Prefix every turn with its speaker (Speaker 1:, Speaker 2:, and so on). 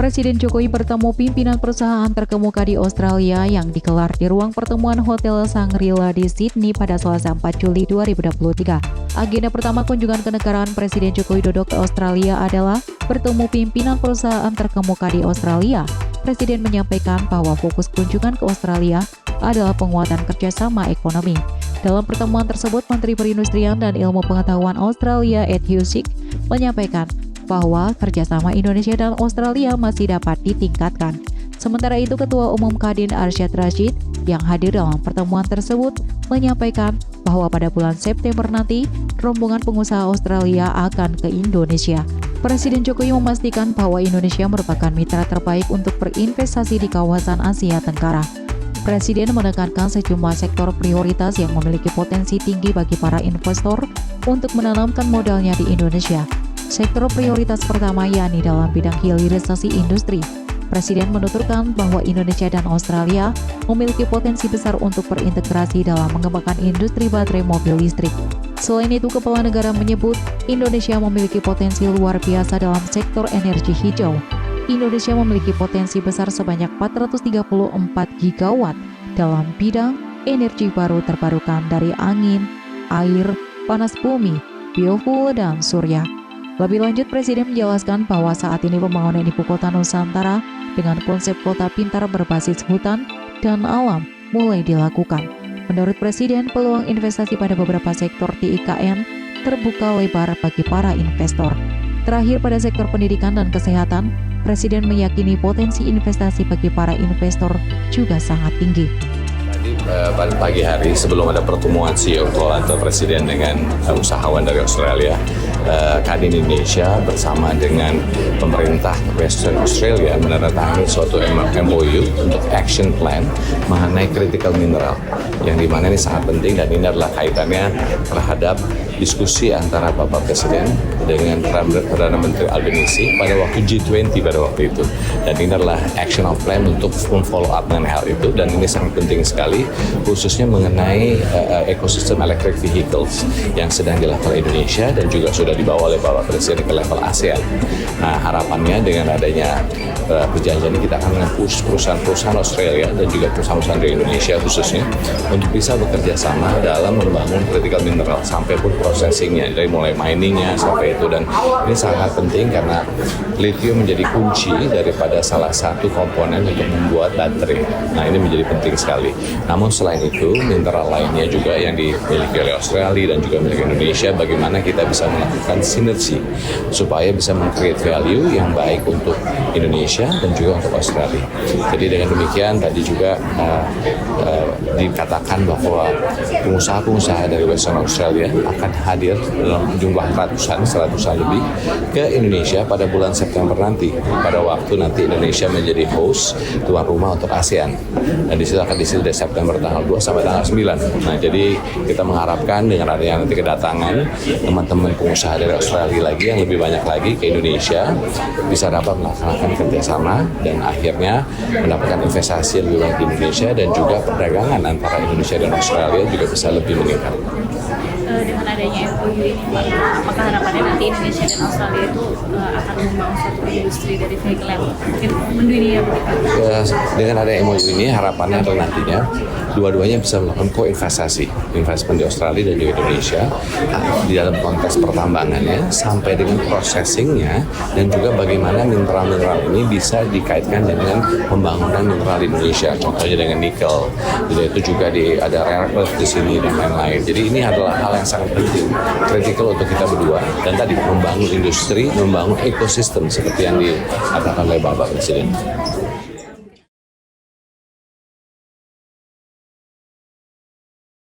Speaker 1: Presiden Jokowi bertemu pimpinan perusahaan terkemuka di Australia yang digelar di ruang pertemuan Hotel Shangri-La di Sydney pada Selasa 4 Juli 2023. Agenda pertama kunjungan kenegaraan Presiden Joko Widodo ke Australia adalah bertemu pimpinan perusahaan terkemuka di Australia. Presiden menyampaikan bahwa fokus kunjungan ke Australia adalah penguatan kerjasama ekonomi. Dalam pertemuan tersebut, Menteri Perindustrian dan Ilmu Pengetahuan Australia Ed Husic menyampaikan bahwa kerjasama Indonesia dan Australia masih dapat ditingkatkan. Sementara itu, Ketua Umum Kadin Arsyad Rashid yang hadir dalam pertemuan tersebut menyampaikan bahwa pada bulan September nanti, rombongan pengusaha Australia akan ke Indonesia. Presiden Jokowi memastikan bahwa Indonesia merupakan mitra terbaik untuk berinvestasi di kawasan Asia Tenggara. Presiden menekankan sejumlah sektor prioritas yang memiliki potensi tinggi bagi para investor untuk menanamkan modalnya di Indonesia. Sektor prioritas pertama yakni dalam bidang hilirisasi industri. Presiden menuturkan bahwa Indonesia dan Australia memiliki potensi besar untuk berintegrasi dalam mengembangkan industri baterai mobil listrik. Selain itu, Kepala Negara menyebut Indonesia memiliki potensi luar biasa dalam sektor energi hijau. Indonesia memiliki potensi besar sebanyak 434 gigawatt dalam bidang energi baru terbarukan dari angin, air, panas bumi, biofuel, dan surya. Lebih lanjut, Presiden menjelaskan bahwa saat ini pembangunan ibu kota Nusantara dengan konsep kota pintar berbasis hutan dan alam mulai dilakukan. Menurut Presiden, peluang investasi pada beberapa sektor di IKN terbuka lebar bagi para investor. Terakhir, pada sektor pendidikan dan kesehatan, Presiden meyakini potensi investasi bagi para investor juga sangat tinggi.
Speaker 2: Pada pagi hari sebelum ada pertemuan CEO atau Presiden dengan usahawan dari Australia, Kadin Indonesia bersama dengan pemerintah Western Australia menandatangani suatu MOU untuk action plan mengenai critical mineral, yang dimana ini sangat penting dan ini adalah kaitannya terhadap diskusi antara Bapak Presiden dengan Perdana Menteri Albanese pada waktu G20 pada waktu itu, dan ini adalah action plan untuk follow up dengan hal itu, dan ini sangat penting sekali khususnya mengenai ekosistem electric vehicles yang sedang dilakukan Indonesia dan juga sudah dibawa oleh Bapak Presiden ke level ASEAN. Nah, harapannya dengan adanya perjanjian ini kita akan mempush perusahaan-perusahaan Australia dan juga perusahaan-perusahaan di Indonesia khususnya untuk bisa bekerja sama dalam membangun critical mineral sampai pun processingnya, dari mulai miningnya sampai itu, dan ini sangat penting karena lithium menjadi kunci daripada salah satu komponen untuk membuat baterai. Nah, ini menjadi penting sekali. Namun selain itu, mineral lainnya juga yang dimiliki oleh Australia dan juga milik Indonesia, bagaimana kita bisa melakukan sinergi supaya bisa meng-create value yang baik untuk Indonesia dan juga untuk Australia. Jadi dengan demikian tadi juga dikatakan bahwa pengusaha-pengusaha dari Western Australia akan hadir dalam jumlah ratusan lebih ke Indonesia pada bulan September nanti, pada waktu nanti Indonesia menjadi host tuan rumah untuk ASEAN, dan disitu akan diisi dari September tanggal 2 sampai tanggal 9. Nah, jadi kita mengharapkan dengan adanya nanti kedatangan teman-teman pengusaha dari Australia lagi yang lebih banyak lagi ke Indonesia bisa dapat melaksanakan kerjasama dan akhirnya mendapatkan investasi yang lebih banyak di Indonesia, dan juga perdagangan antara Indonesia dan Australia juga bisa lebih meningkat.
Speaker 3: Dengan adanya MOU ini, apakah harapannya nanti Indonesia dan Australia itu akan membangun suatu industri dari vehicle yang mungkin mendunia begitu?
Speaker 2: Dengan adanya MOU ini harapannya adalah nantinya dua-duanya bisa melakukan investment di Australia dan juga Indonesia di dalam konteks pertambangannya sampai dengan processingnya, dan juga bagaimana mineral-mineral ini bisa dikaitkan dengan pembangunan mineral di Indonesia, contohnya dengan nikel, itu juga ada rare earth di sini dan lain-lain. Jadi ini adalah hal yang sangat penting, kritikal untuk kita berdua, dan tadi membangun industri, membangun ekosistem seperti yang dikatakan oleh Bapak Presiden.